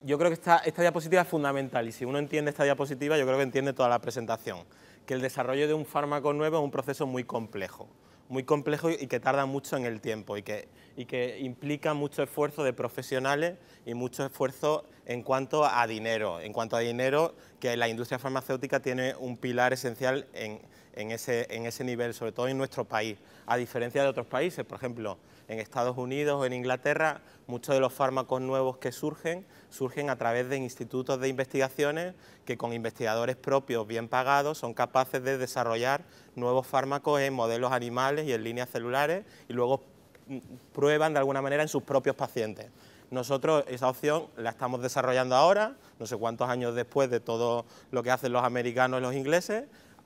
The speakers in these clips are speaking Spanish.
Yo creo que esta diapositiva es fundamental y si uno entiende esta diapositiva yo creo que entiende toda la presentación. Que el desarrollo de un fármaco nuevo es un proceso muy complejo y que tarda mucho en el tiempo y que implica mucho esfuerzo de profesionales y mucho esfuerzo en cuanto a dinero. En cuanto a dinero, que la industria farmacéutica tiene un pilar esencial en ese nivel, sobre todo en nuestro país, a diferencia de otros países. Por ejemplo, en Estados Unidos o en Inglaterra, muchos de los fármacos nuevos que surgen a través de institutos de investigaciones que con investigadores propios bien pagados son capaces de desarrollar nuevos fármacos en modelos animales y en líneas celulares y luego prueban de alguna manera en sus propios pacientes. Nosotros esa opción la estamos desarrollando ahora, no sé cuántos años después de todo lo que hacen los americanos y los ingleses,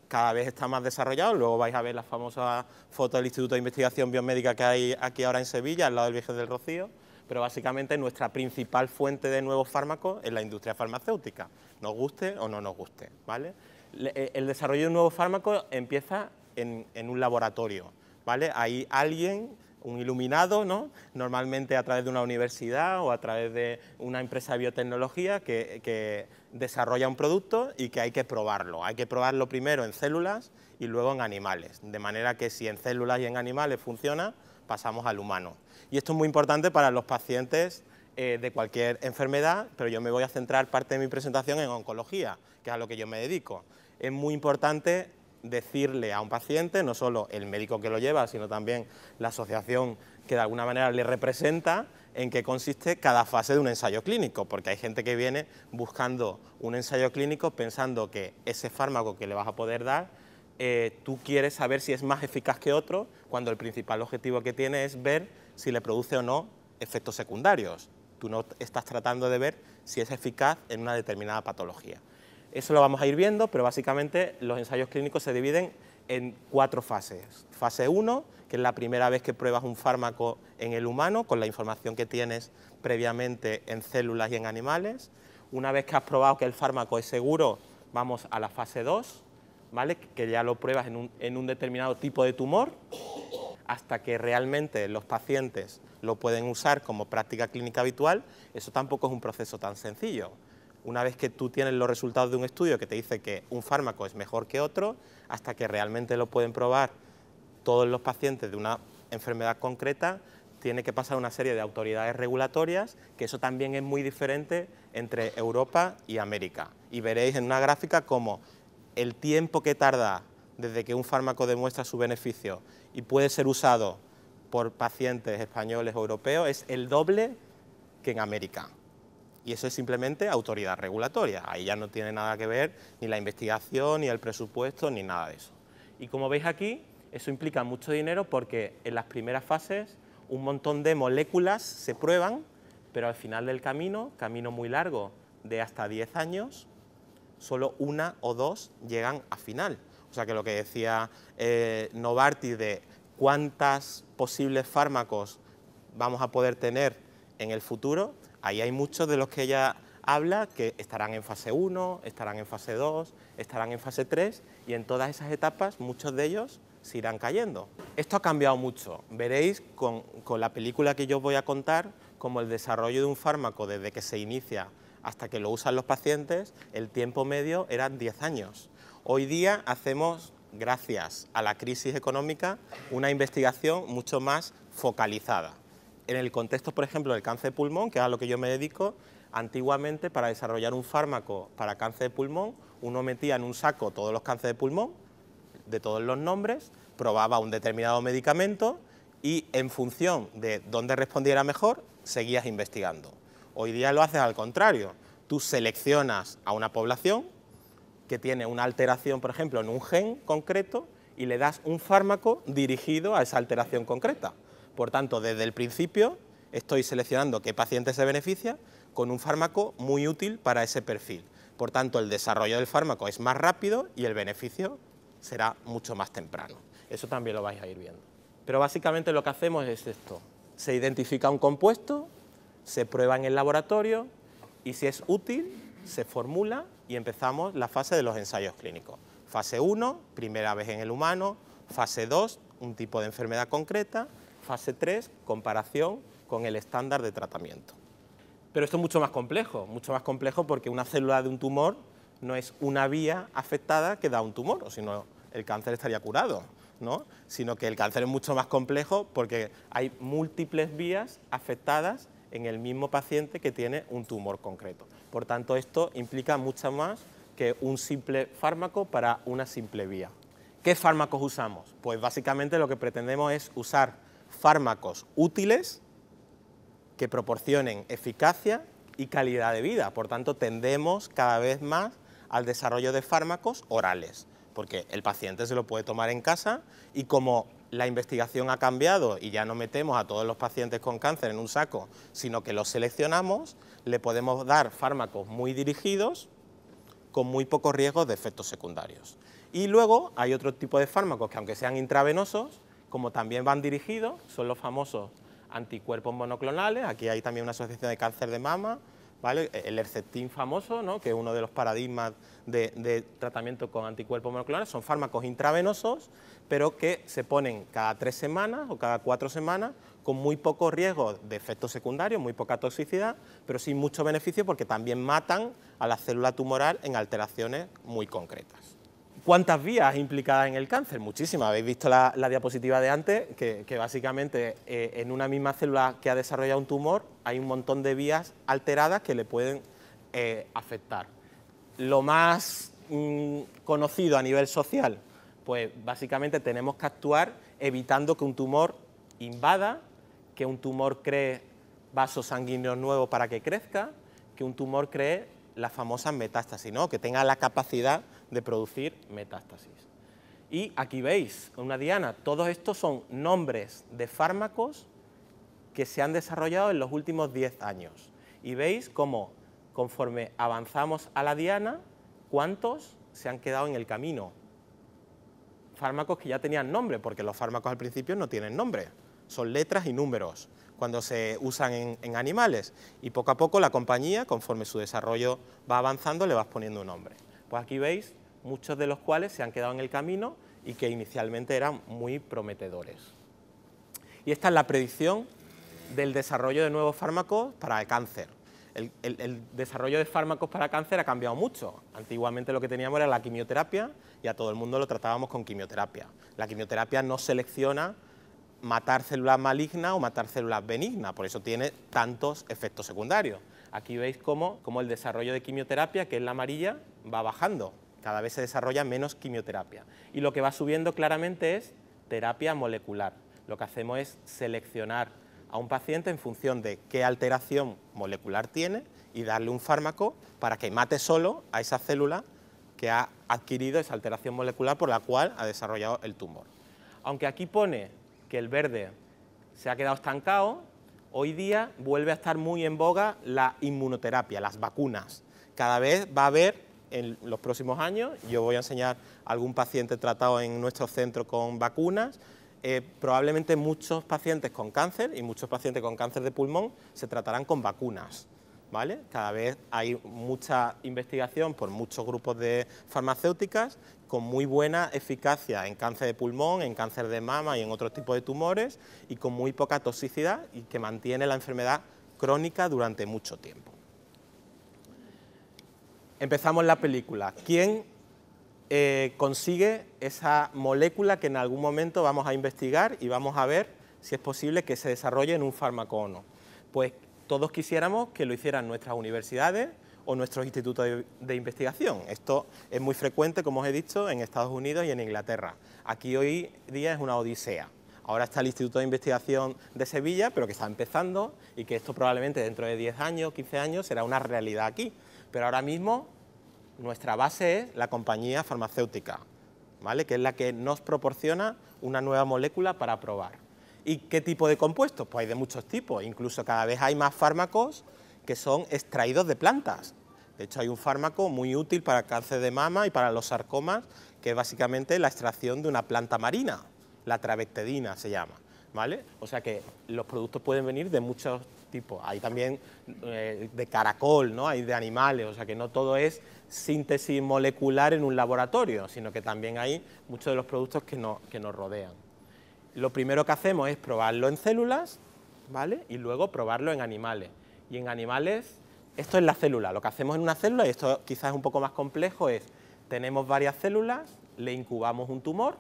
cada vez está más desarrollado, luego vais a ver la famosa foto del Instituto de Investigación Biomédica que hay aquí ahora en Sevilla, al lado del Virgen del Rocío, pero básicamente nuestra principal fuente de nuevos fármacos es la industria farmacéutica, nos guste o no nos guste, ¿vale? El desarrollo de un nuevo fármaco empieza en un laboratorio, ¿vale? Hay alguien, un iluminado, ¿no?, normalmente a través de una universidad o a través de una empresa de biotecnología que desarrolla un producto y que hay que probarlo. Hay que probarlo primero en células y luego en animales, de manera que si en células y en animales funciona, pasamos al humano. Y esto es muy importante para los pacientes de cualquier enfermedad, pero yo me voy a centrar parte de mi presentación en oncología, que es a lo que yo me dedico. Es muy importante decirle a un paciente, no solo el médico que lo lleva, sino también la asociación que de alguna manera le representa, en qué consiste cada fase de un ensayo clínico, porque hay gente que viene buscando un ensayo clínico pensando que ese fármaco que le vas a poder dar, tú quieres saber si es más eficaz que otro, cuando el principal objetivo que tiene es ver si le produce o no efectos secundarios. Tú no estás tratando de ver si es eficaz en una determinada patología. Eso lo vamos a ir viendo, pero básicamente los ensayos clínicos se dividen en 4 fases. Fase 1, que es la primera vez que pruebas un fármaco en el humano, con la información que tienes previamente en células y en animales. Una vez que has probado que el fármaco es seguro, vamos a la fase 2, ¿vale?, que ya lo pruebas en un determinado tipo de tumor, hasta que realmente los pacientes lo pueden usar como práctica clínica habitual. Eso tampoco es un proceso tan sencillo. Una vez que tú tienes los resultados de un estudio que te dice que un fármaco es mejor que otro, hasta que realmente lo pueden probar todos los pacientes de una enfermedad concreta, tiene que pasar una serie de autoridades regulatorias, que eso también es muy diferente entre Europa y América. Y veréis en una gráfica cómo el tiempo que tarda desde que un fármaco demuestra su beneficio y puede ser usado por pacientes españoles o europeos es el doble que en América. Y eso es simplemente autoridad regulatoria. Ahí ya no tiene nada que ver ni la investigación, ni el presupuesto, ni nada de eso. Y como veis aquí, eso implica mucho dinero porque en las primeras fases un montón de moléculas se prueban, pero al final del camino muy largo de hasta 10 años, solo 1 o 2 llegan a final. O sea que lo que decía Novartis de cuántos posibles fármacos vamos a poder tener en el futuro, ahí hay muchos de los que ella habla que estarán en fase 1, estarán en fase 2, estarán en fase 3 y en todas esas etapas muchos de ellos se irán cayendo. Esto ha cambiado mucho. Veréis con la película que yo os voy a contar como el desarrollo de un fármaco desde que se inicia hasta que lo usan los pacientes, el tiempo medio eran 10 años. Hoy día hacemos, gracias a la crisis económica, una investigación mucho más focalizada. En el contexto, por ejemplo, del cáncer de pulmón, que es a lo que yo me dedico, antiguamente para desarrollar un fármaco para cáncer de pulmón, uno metía en un saco todos los cánceres de pulmón, de todos los nombres, probaba un determinado medicamento y en función de dónde respondiera mejor, seguías investigando. Hoy día lo haces al contrario, tú seleccionas a una población que tiene una alteración, por ejemplo, en un gen concreto y le das un fármaco dirigido a esa alteración concreta. Por tanto, desde el principio estoy seleccionando qué paciente se beneficia con un fármaco muy útil para ese perfil. Por tanto, el desarrollo del fármaco es más rápido y el beneficio será mucho más temprano. Eso también lo vais a ir viendo. Pero básicamente lo que hacemos es esto. Se identifica un compuesto, se prueba en el laboratorio y si es útil, se formula y empezamos la fase de los ensayos clínicos. Fase 1, primera vez en el humano. Fase 2, un tipo de enfermedad concreta. Fase 3, comparación con el estándar de tratamiento. Pero esto es mucho más complejo porque una célula de un tumor no es una vía afectada que da un tumor, o si no, el cáncer estaría curado, ¿no? Sino que el cáncer es mucho más complejo porque hay múltiples vías afectadas en el mismo paciente que tiene un tumor concreto. Por tanto, esto implica mucho más que un simple fármaco para una simple vía. ¿Qué fármacos usamos? Pues básicamente lo que pretendemos es usar fármacos útiles que proporcionen eficacia y calidad de vida. Por tanto, tendemos cada vez más al desarrollo de fármacos orales, porque el paciente se lo puede tomar en casa y como la investigación ha cambiado y ya no metemos a todos los pacientes con cáncer en un saco, sino que los seleccionamos, le podemos dar fármacos muy dirigidos con muy pocos riesgos de efectos secundarios. Y luego hay otro tipo de fármacos que, aunque sean intravenosos, como también van dirigidos, son los famosos anticuerpos monoclonales. Aquí hay también una asociación de cáncer de mama, ¿vale? El Herceptin famoso, ¿no? Que es uno de los paradigmas de tratamiento con anticuerpos monoclonales. Son fármacos intravenosos, pero que se ponen cada 3 semanas o cada 4 semanas con muy poco riesgo de efectos secundarios, muy poca toxicidad, pero sí mucho beneficio porque también matan a la célula tumoral en alteraciones muy concretas. ¿Cuántas vías implicadas en el cáncer? Muchísimas. Habéis visto la diapositiva de antes, que básicamente en una misma célula que ha desarrollado un tumor hay un montón de vías alteradas que le pueden afectar. Lo más conocido a nivel social, pues básicamente tenemos que actuar evitando que un tumor invada, que un tumor cree vasos sanguíneos nuevos para que crezca, que un tumor cree las famosas metástasis, ¿no? Que tenga la capacidad de producir metástasis. Y aquí veis una diana, todos estos son nombres de fármacos que se han desarrollado en los últimos 10 años. Y veis cómo, conforme avanzamos a la diana, cuántos se han quedado en el camino. Fármacos que ya tenían nombre, porque los fármacos al principio no tienen nombre, son letras y números cuando se usan en animales, y poco a poco la compañía, conforme su desarrollo va avanzando, le vas poniendo un nombre. Pues aquí veis muchos de los cuales se han quedado en el camino y que inicialmente eran muy prometedores. Y esta es la predicción del desarrollo de nuevos fármacos para el cáncer. El desarrollo de fármacos para cáncer ha cambiado mucho. Antiguamente lo que teníamos era la quimioterapia y a todo el mundo lo tratábamos con quimioterapia. La quimioterapia no selecciona matar células malignas o matar células benignas, por eso tiene tantos efectos secundarios. Aquí veis cómo el desarrollo de quimioterapia, que es la amarilla, va bajando. Cada vez se desarrolla menos quimioterapia. Y lo que va subiendo claramente es terapia molecular. Lo que hacemos es seleccionar a un paciente en función de qué alteración molecular tiene y darle un fármaco para que mate solo a esa célula que ha adquirido esa alteración molecular por la cual ha desarrollado el tumor. Aunque aquí pone que el verde se ha quedado estancado, hoy día vuelve a estar muy en boga la inmunoterapia, las vacunas. Cada vez va a haber, en los próximos años, yo voy a enseñar a algún paciente tratado en nuestro centro con vacunas, probablemente muchos pacientes con cáncer y muchos pacientes con cáncer de pulmón se tratarán con vacunas, ¿vale? Cada vez hay mucha investigación por muchos grupos de farmacéuticas con muy buena eficacia en cáncer de pulmón, en cáncer de mama y en otros tipos de tumores y con muy poca toxicidad y que mantiene la enfermedad crónica durante mucho tiempo. Empezamos la película. ¿Quién consigue esa molécula que en algún momento vamos a investigar y vamos a ver si es posible que se desarrolle en un fármaco o no? Pues todos quisiéramos que lo hicieran nuestras universidades o nuestros institutos de investigación. Esto es muy frecuente, como os he dicho, en Estados Unidos y en Inglaterra. Aquí hoy día es una odisea. Ahora está el Instituto de Investigación de Sevilla, pero que está empezando y que esto probablemente dentro de 10 años, 15 años será una realidad aquí. Pero ahora mismo nuestra base es la compañía farmacéutica, ¿vale? Que es la que nos proporciona una nueva molécula para probar. ¿Y qué tipo de compuestos? Pues hay de muchos tipos, incluso cada vez hay más fármacos que son extraídos de plantas. De hecho, hay un fármaco muy útil para el cáncer de mama y para los sarcomas, que es básicamente la extracción de una planta marina, la trabectedina se llama, ¿vale? O sea que los productos pueden venir de muchos tipos. Hay también de caracol, ¿no? Hay de animales, o sea que no todo es síntesis molecular en un laboratorio, sino que también hay muchos de los productos que nos rodean. Lo primero que hacemos es probarlo en células, ¿vale? Y luego probarlo en animales. Y en animales, esto es la célula. Lo que hacemos en una célula, y esto quizás es un poco más complejo, es tenemos varias células, le incubamos un tumor,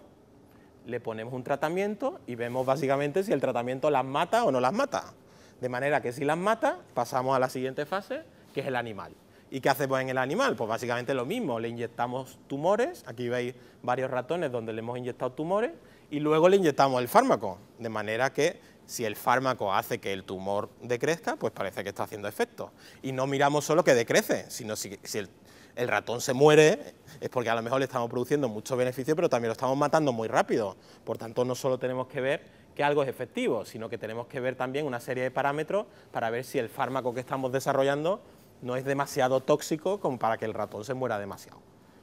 le ponemos un tratamiento y vemos básicamente si el tratamiento las mata o no las mata. De manera que si las mata, pasamos a la siguiente fase, que es el animal. ¿Y qué hacemos en el animal? Pues básicamente lo mismo, le inyectamos tumores, aquí veis varios ratones donde le hemos inyectado tumores, y luego le inyectamos el fármaco, de manera que si el fármaco hace que el tumor decrezca, pues parece que está haciendo efecto. Y no miramos solo que decrece, sino si el ratón se muere, es porque a lo mejor le estamos produciendo mucho beneficio, pero también lo estamos matando muy rápido. Por tanto, no solo tenemos que ver que algo es efectivo, sino que tenemos que ver también una serie de parámetros para ver si el fármaco que estamos desarrollando no es demasiado tóxico como para que el ratón se muera demasiado,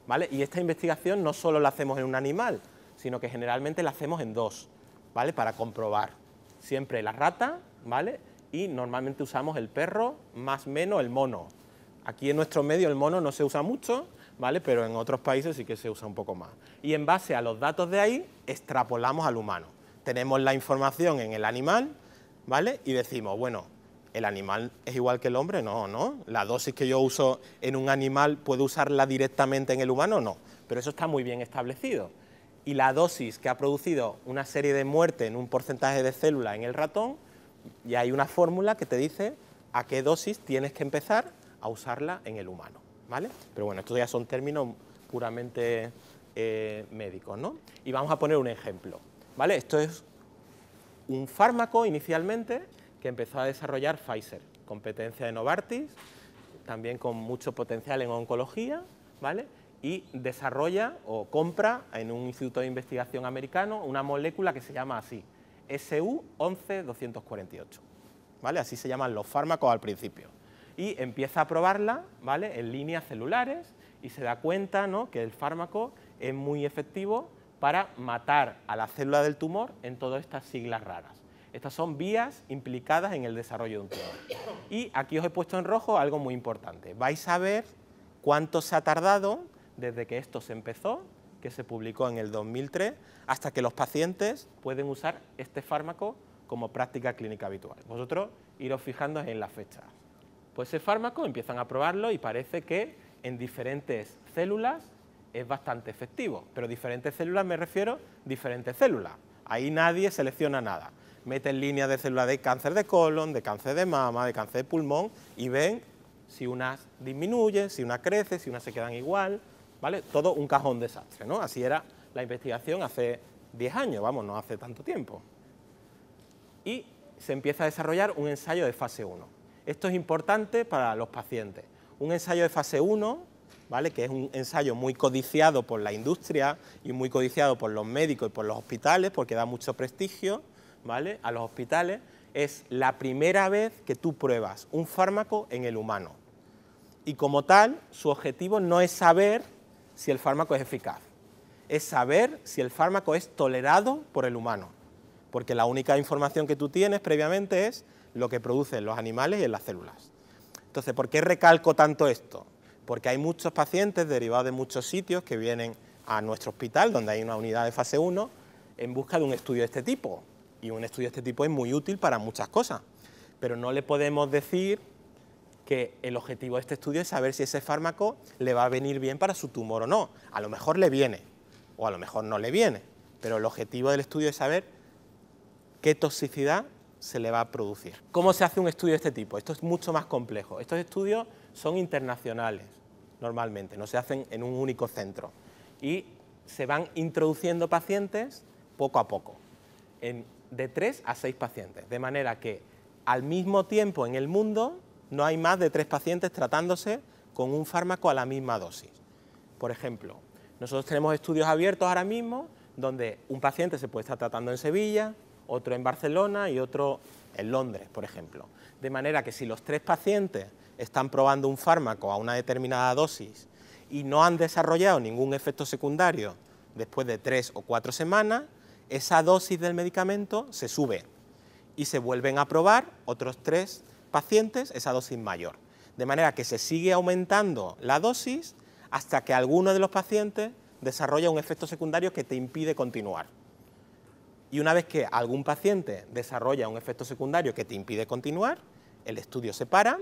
¿vale? Y esta investigación no solo la hacemos en un animal, sino que generalmente la hacemos en dos, ¿vale? Para comprobar siempre la rata, ¿vale? Y normalmente usamos el perro más menos el mono. Aquí en nuestro medio el mono no se usa mucho, ¿vale? Pero en otros países sí que se usa un poco más. Y en base a los datos de ahí, extrapolamos al humano. Tenemos la información en el animal, ¿vale? Y decimos, bueno, ¿el animal es igual que el hombre? No, no. ¿La dosis que yo uso en un animal puedo usarla directamente en el humano? No. Pero eso está muy bien establecido. Y la dosis que ha producido una serie de muertes en un porcentaje de células en el ratón, y hay una fórmula que te dice a qué dosis tienes que empezar a usarla en el humano, ¿vale? Pero bueno, estos ya son términos puramente médicos, ¿no? Y vamos a poner un ejemplo, ¿vale? Esto es un fármaco inicialmente que empezó a desarrollar Pfizer, competencia de Novartis, también con mucho potencial en oncología, ¿vale? Y desarrolla o compra en un instituto de investigación americano una molécula que se llama así, SU-11-248, ¿vale? Así se llaman los fármacos al principio. Y empieza a probarla, ¿vale? En líneas celulares y se da cuenta, ¿no?, que el fármaco es muy efectivo para matar a la célula del tumor en todas estas siglas raras. Estas son vías implicadas en el desarrollo de un tumor. Y aquí os he puesto en rojo algo muy importante. Vais a ver cuánto se ha tardado desde que esto se empezó, que se publicó en el 2003, hasta que los pacientes pueden usar este fármaco como práctica clínica habitual. Vosotros iros fijando en la fecha. Pues ese fármaco empiezan a probarlo y parece que en diferentes células es bastante efectivo. Pero diferentes células me refiero a diferentes células. Ahí nadie selecciona nada. Meten líneas de células de cáncer de colon, de cáncer de mama, de cáncer de pulmón y ven si unas disminuyen, si unas crecen, si unas se quedan igual, ¿vale? Todo un cajón desastre, ¿no? Así era la investigación hace 10 años, vamos, no hace tanto tiempo. Y se empieza a desarrollar un ensayo de fase 1. Esto es importante para los pacientes. Un ensayo de fase 1, ¿vale?, que es un ensayo muy codiciado por la industria y muy codiciado por los médicos y por los hospitales, porque da mucho prestigio, ¿vale?, a los hospitales, es la primera vez que tú pruebas un fármaco en el humano. Y como tal, su objetivo no es saber si el fármaco es eficaz, es saber si el fármaco es tolerado por el humano, porque la única información que tú tienes previamente es lo que producen los animales y en las células. Entonces, ¿por qué recalco tanto esto? Porque hay muchos pacientes derivados de muchos sitios que vienen a nuestro hospital, donde hay una unidad de fase 1, en busca de un estudio de este tipo. Y un estudio de este tipo es muy útil para muchas cosas, pero no le podemos decir que el objetivo de este estudio es saber si ese fármaco le va a venir bien para su tumor o no. A lo mejor le viene, o a lo mejor no le viene, pero el objetivo del estudio es saber qué toxicidad se le va a producir. ¿Cómo se hace un estudio de este tipo? Esto es mucho más complejo. Estos estudios son internacionales, normalmente, no se hacen en un único centro. Y se van introduciendo pacientes poco a poco, de 3 a 6 pacientes, de manera que al mismo tiempo en el mundo no hay más de 3 pacientes tratándose con un fármaco a la misma dosis. Por ejemplo, nosotros tenemos estudios abiertos ahora mismo donde un paciente se puede estar tratando en Sevilla, otro en Barcelona y otro en Londres, por ejemplo. De manera que si los 3 pacientes están probando un fármaco a una determinada dosis y no han desarrollado ningún efecto secundario después de 3 o 4 semanas, esa dosis del medicamento se sube y se vuelven a probar otros 3 pacientes esa dosis mayor. De manera que se sigue aumentando la dosis hasta que alguno de los pacientes desarrolla un efecto secundario que te impide continuar. Y una vez que algún paciente desarrolla un efecto secundario que te impide continuar, el estudio se para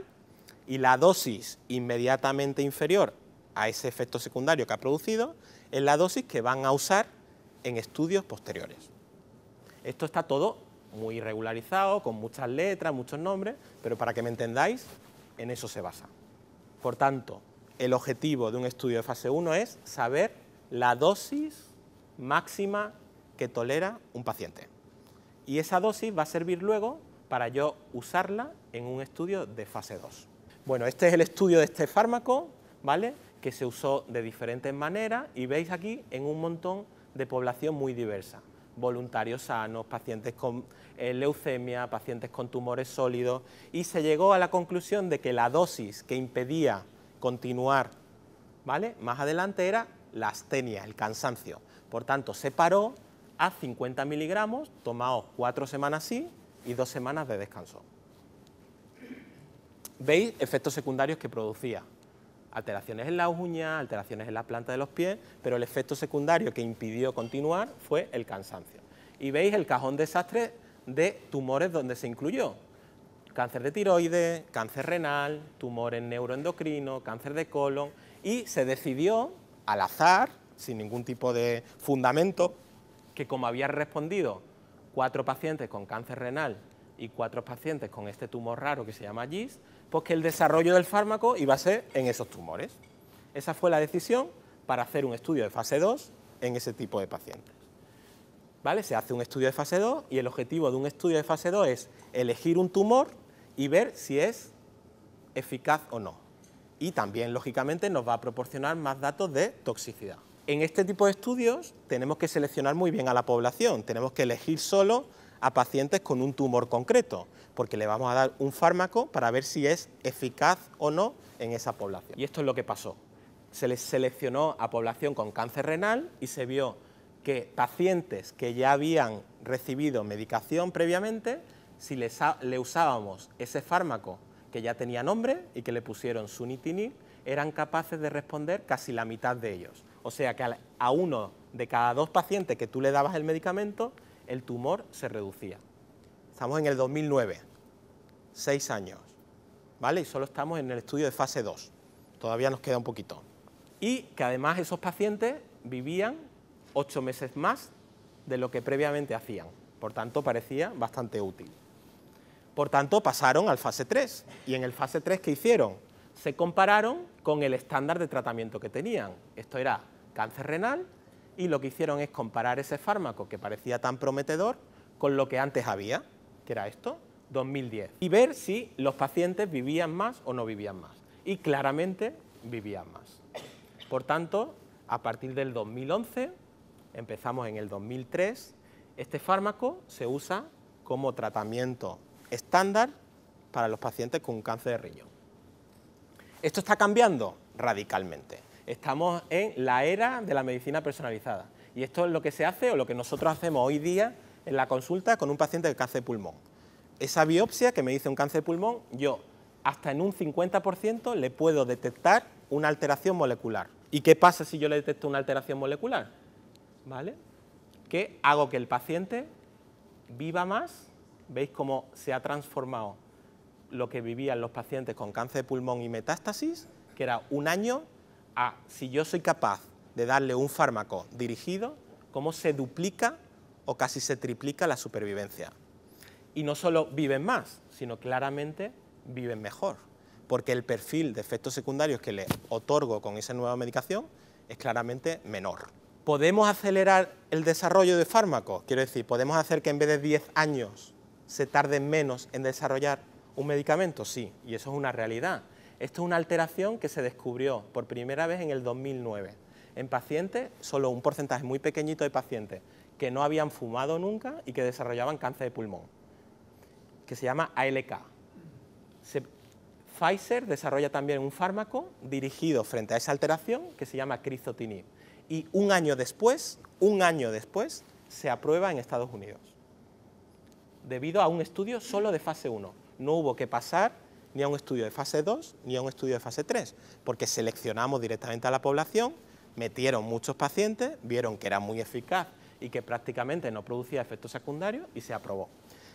y la dosis inmediatamente inferior a ese efecto secundario que ha producido es la dosis que van a usar en estudios posteriores. Esto está todo muy regularizado, con muchas letras, muchos nombres, pero para que me entendáis, en eso se basa. Por tanto, el objetivo de un estudio de fase 1 es saber la dosis máxima que tolera un paciente. Y esa dosis va a servir luego para yo usarla en un estudio de fase 2. Bueno, este es el estudio de este fármaco, ¿vale?, que se usó de diferentes maneras y veis aquí en un montón de población muy diversa. Voluntarios sanos, pacientes con leucemia, pacientes con tumores sólidos, y se llegó a la conclusión de que la dosis que impedía continuar, ¿vale?, más adelante era la astenia, el cansancio. Por tanto, se paró a 50 miligramos, tomados 4 semanas sí y 2 semanas de descanso. ¿Veis efectos secundarios que producía? Alteraciones en las uñas, alteraciones en la planta de los pies, pero el efecto secundario que impidió continuar fue el cansancio. Y veis el cajón desastre de tumores donde se incluyó cáncer de tiroides, cáncer renal, tumores neuroendocrinos, cáncer de colon, y se decidió al azar, sin ningún tipo de fundamento, que como había respondido 4 pacientes con cáncer renal y 4 pacientes con este tumor raro que se llama GIST, pues que el desarrollo del fármaco iba a ser en esos tumores. Esa fue la decisión para hacer un estudio de fase 2 en ese tipo de pacientes. ¿Vale? Se hace un estudio de fase 2 y el objetivo de un estudio de fase 2 es elegir un tumor y ver si es eficaz o no. Y también, lógicamente, nos va a proporcionar más datos de toxicidad. En este tipo de estudios tenemos que seleccionar muy bien a la población, tenemos que elegir solo a pacientes con un tumor concreto, porque le vamos a dar un fármaco para ver si es eficaz o no en esa población. Y esto es lo que pasó. Se les seleccionó a población con cáncer renal y se vio que pacientes que ya habían recibido medicación previamente, si le usábamos ese fármaco que ya tenía nombre y que le pusieron sunitinib, eran capaces de responder casi la mitad de ellos. O sea que a 1 de cada 2 pacientes que tú le dabas el medicamento, el tumor se reducía. Estamos en el 2009, 6 años, ¿vale? Y solo estamos en el estudio de fase 2, todavía nos queda un poquito. Y que además esos pacientes vivían 8 meses más de lo que previamente hacían, por tanto parecía bastante útil. Por tanto pasaron al fase 3, y en el fase 3 ¿qué hicieron? Se compararon con el estándar de tratamiento que tenían, esto era cáncer renal, y lo que hicieron es comparar ese fármaco que parecía tan prometedor con lo que antes había, que era esto, 2010, y ver si los pacientes vivían más o no vivían más, y claramente vivían más. Por tanto, a partir del 2011, empezamos en el 2003, este fármaco se usa como tratamiento estándar para los pacientes con cáncer de riñón. ¿Esto está cambiando? Radicalmente. Estamos en la era de la medicina personalizada y esto es lo que se hace o lo que nosotros hacemos hoy día en la consulta con un paciente de cáncer de pulmón. Esa biopsia que me dice un cáncer de pulmón, yo hasta en un 50% le puedo detectar una alteración molecular. ¿Y qué pasa si yo le detecto una alteración molecular? ¿Vale? Que hago que el paciente viva más. ¿Veis cómo se ha transformado lo que vivían los pacientes con cáncer de pulmón y metástasis, que era 1 año, a si yo soy capaz de darle un fármaco dirigido, cómo se duplica o casi se triplica la supervivencia? Y no solo viven más, sino claramente viven mejor, porque el perfil de efectos secundarios que le otorgo con esa nueva medicación es claramente menor. ¿Podemos acelerar el desarrollo de fármacos? Quiero decir, ¿podemos hacer que en vez de 10 años se tarde menos en desarrollar un medicamento? Sí, y eso es una realidad. Esto es una alteración que se descubrió por primera vez en el 2009. En pacientes, solo un porcentaje muy pequeñito de pacientes que no habían fumado nunca y que desarrollaban cáncer de pulmón, que se llama ALK. Pfizer desarrolla también un fármaco dirigido frente a esa alteración que se llama crizotinib. Y un año después, se aprueba en Estados Unidos, debido a un estudio solo de fase 1. No hubo que pasar ni a un estudio de fase 2 ni a un estudio de fase 3, porque seleccionamos directamente a la población, metieron muchos pacientes, vieron que era muy eficaz y que prácticamente no producía efectos secundarios y se aprobó.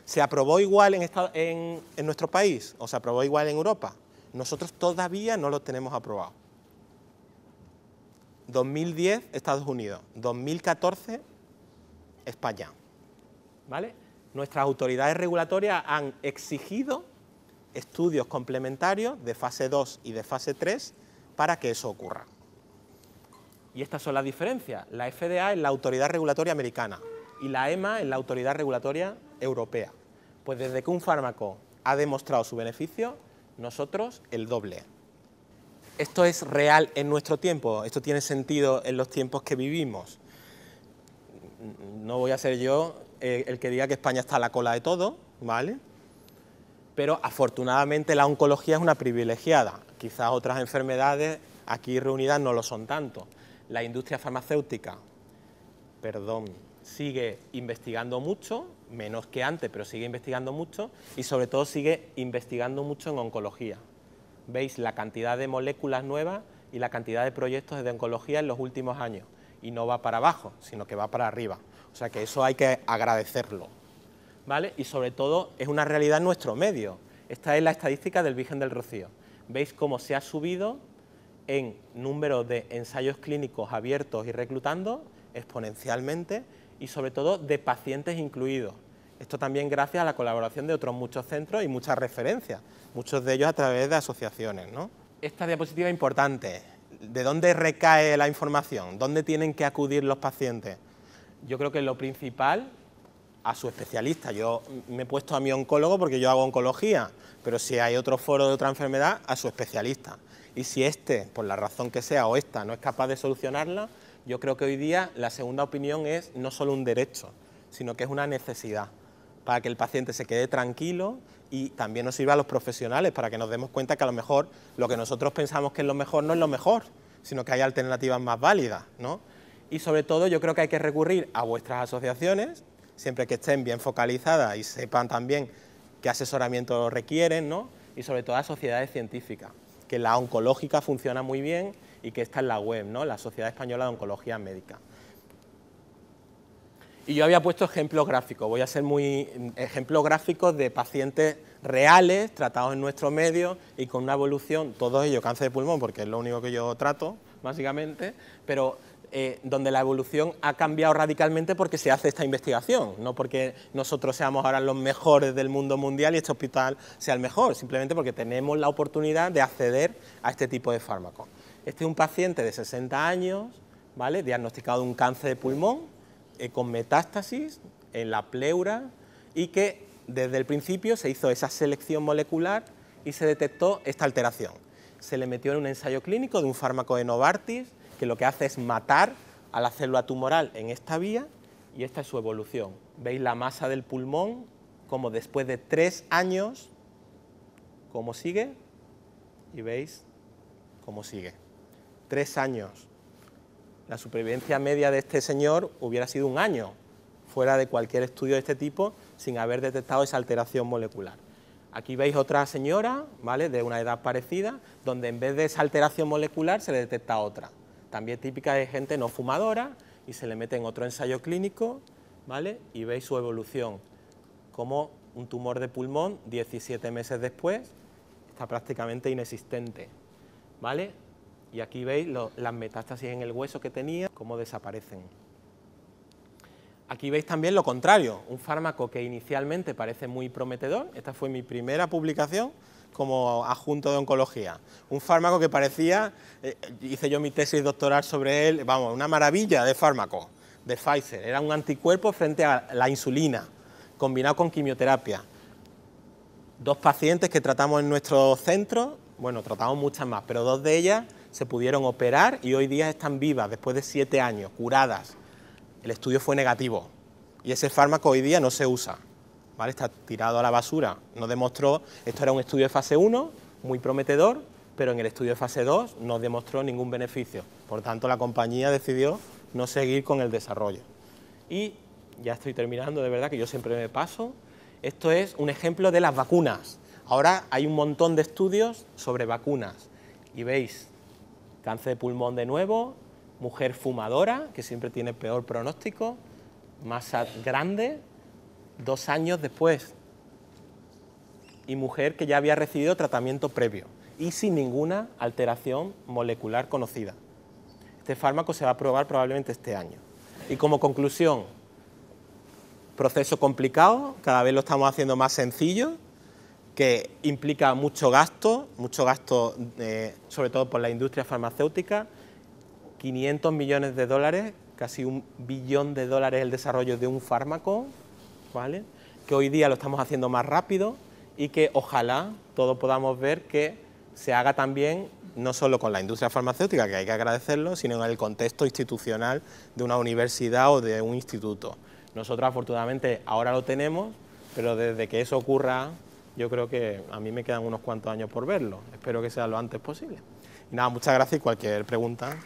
¿Se aprobó igual en nuestro país o se aprobó igual en Europa? Nosotros todavía no lo tenemos aprobado. 2010, Estados Unidos. 2014, España. ¿Vale? Nuestras autoridades regulatorias han exigido estudios complementarios de fase 2 y de fase 3 para que eso ocurra. Y estas son las diferencias. La FDA es la autoridad regulatoria americana y la EMA es la autoridad regulatoria europea. Pues desde que un fármaco ha demostrado su beneficio, nosotros el doble. ¿Esto es real en nuestro tiempo? ¿Esto tiene sentido en los tiempos que vivimos? No voy a ser yo el que diga que España está a la cola de todo, ¿vale? Pero afortunadamente la oncología es una privilegiada. Quizás otras enfermedades aquí reunidas no lo son tanto. La industria farmacéutica, sigue investigando mucho, menos que antes, pero sigue investigando mucho y sobre todo sigue investigando mucho en oncología. Veis la cantidad de moléculas nuevas y la cantidad de proyectos de oncología en los últimos años. Y no va para abajo, sino que va para arriba. O sea que eso hay que agradecerlo, ¿vale? Y sobre todo es una realidad en nuestro medio. Esta es la estadística del Virgen del Rocío. Veis cómo se ha subido en número de ensayos clínicos abiertos y reclutando exponencialmente y sobre todo de pacientes incluidos. Esto también gracias a la colaboración de otros muchos centros y muchas referencias, muchos de ellos a través de asociaciones, ¿no? Esta diapositiva es importante. ¿De dónde recae la información? ¿Dónde tienen que acudir los pacientes? Yo creo que lo principal, a su especialista. Yo me he puesto a mi oncólogo porque yo hago oncología, pero si hay otro foro de otra enfermedad, a su especialista. Y si este, por la razón que sea, o esta, no es capaz de solucionarla, yo creo que hoy día la segunda opinión es no solo un derecho, sino que es una necesidad, para que el paciente se quede tranquilo y también nos sirva a los profesionales, para que nos demos cuenta que a lo mejor lo que nosotros pensamos que es lo mejor no es lo mejor, sino que hay alternativas más válidas, ¿no? Y sobre todo yo creo que hay que recurrir a vuestras asociaciones, siempre que estén bien focalizadas y sepan también qué asesoramiento requieren, ¿no? Y sobre todo a sociedades científicas, que la oncológica funciona muy bien y que está en la web, ¿no? La Sociedad Española de Oncología Médica. Y yo había puesto ejemplos gráficos, voy a ser ejemplos gráficos de pacientes reales, tratados en nuestro medio y con una evolución, todos ellos cáncer de pulmón, porque es lo único que yo trato, básicamente, pero donde la evolución ha cambiado radicalmente porque se hace esta investigación, no porque nosotros seamos ahora los mejores del mundo mundial y este hospital sea el mejor, simplemente porque tenemos la oportunidad de acceder a este tipo de fármacos. Este es un paciente de 60 años, ¿vale?, diagnosticado de un cáncer de pulmón, con metástasis en la pleura y que desde el principio se hizo esa selección molecular y se detectó esta alteración. Se le metió en un ensayo clínico de un fármaco de Novartis que lo que hace es matar a la célula tumoral en esta vía y esta es su evolución. Veis la masa del pulmón como después de 3 años, cómo sigue y veis cómo sigue. 3 años. La supervivencia media de este señor hubiera sido 1 año, fuera de cualquier estudio de este tipo, sin haber detectado esa alteración molecular. Aquí veis otra señora, ¿vale?, de una edad parecida, donde en vez de esa alteración molecular se le detecta otra, también típica de gente no fumadora, y se le mete en otro ensayo clínico, ¿vale?, y veis su evolución, como un tumor de pulmón, 17 meses después, está prácticamente inexistente, ¿vale? Y aquí veis las metástasis en el hueso que tenía, cómo desaparecen. Aquí veis también lo contrario, un fármaco que inicialmente parece muy prometedor. Esta fue mi primera publicación como adjunto de oncología. Un fármaco que parecía, hice yo mi tesis doctoral sobre él, vamos, una maravilla de fármaco, de Pfizer. Era un anticuerpo frente a la insulina, combinado con quimioterapia. 2 pacientes que tratamos en nuestro centro, bueno, tratamos muchas más, pero 2 de ellas se pudieron operar y hoy día están vivas, después de 7 años, curadas. El estudio fue negativo y ese fármaco hoy día no se usa, ¿vale? Está tirado a la basura. No demostró, esto era un estudio de fase 1, muy prometedor, pero en el estudio de fase 2 no demostró ningún beneficio. Por tanto, la compañía decidió no seguir con el desarrollo. Y ya estoy terminando, de verdad, que yo siempre me paso. Esto es un ejemplo de las vacunas. Ahora hay un montón de estudios sobre vacunas y veis cáncer de pulmón de nuevo, mujer fumadora, que siempre tiene peor pronóstico, masa grande, 2 años después. Y mujer que ya había recibido tratamiento previo y sin ninguna alteración molecular conocida. Este fármaco se va a probar probablemente este año. Y como conclusión, proceso complicado, cada vez lo estamos haciendo más sencillo, que implica mucho gasto sobre todo por la industria farmacéutica, 500 millones de dólares, casi $1 billón el desarrollo de un fármaco, ¿vale? Que hoy día lo estamos haciendo más rápido y que ojalá todos podamos ver que se haga también, no solo con la industria farmacéutica, que hay que agradecerlo, sino en el contexto institucional de una universidad o de un instituto. Nosotros afortunadamente ahora lo tenemos, pero desde que eso ocurra, yo creo que a mí me quedan unos cuantos años por verlo. Espero que sea lo antes posible. Y nada, muchas gracias y cualquier pregunta.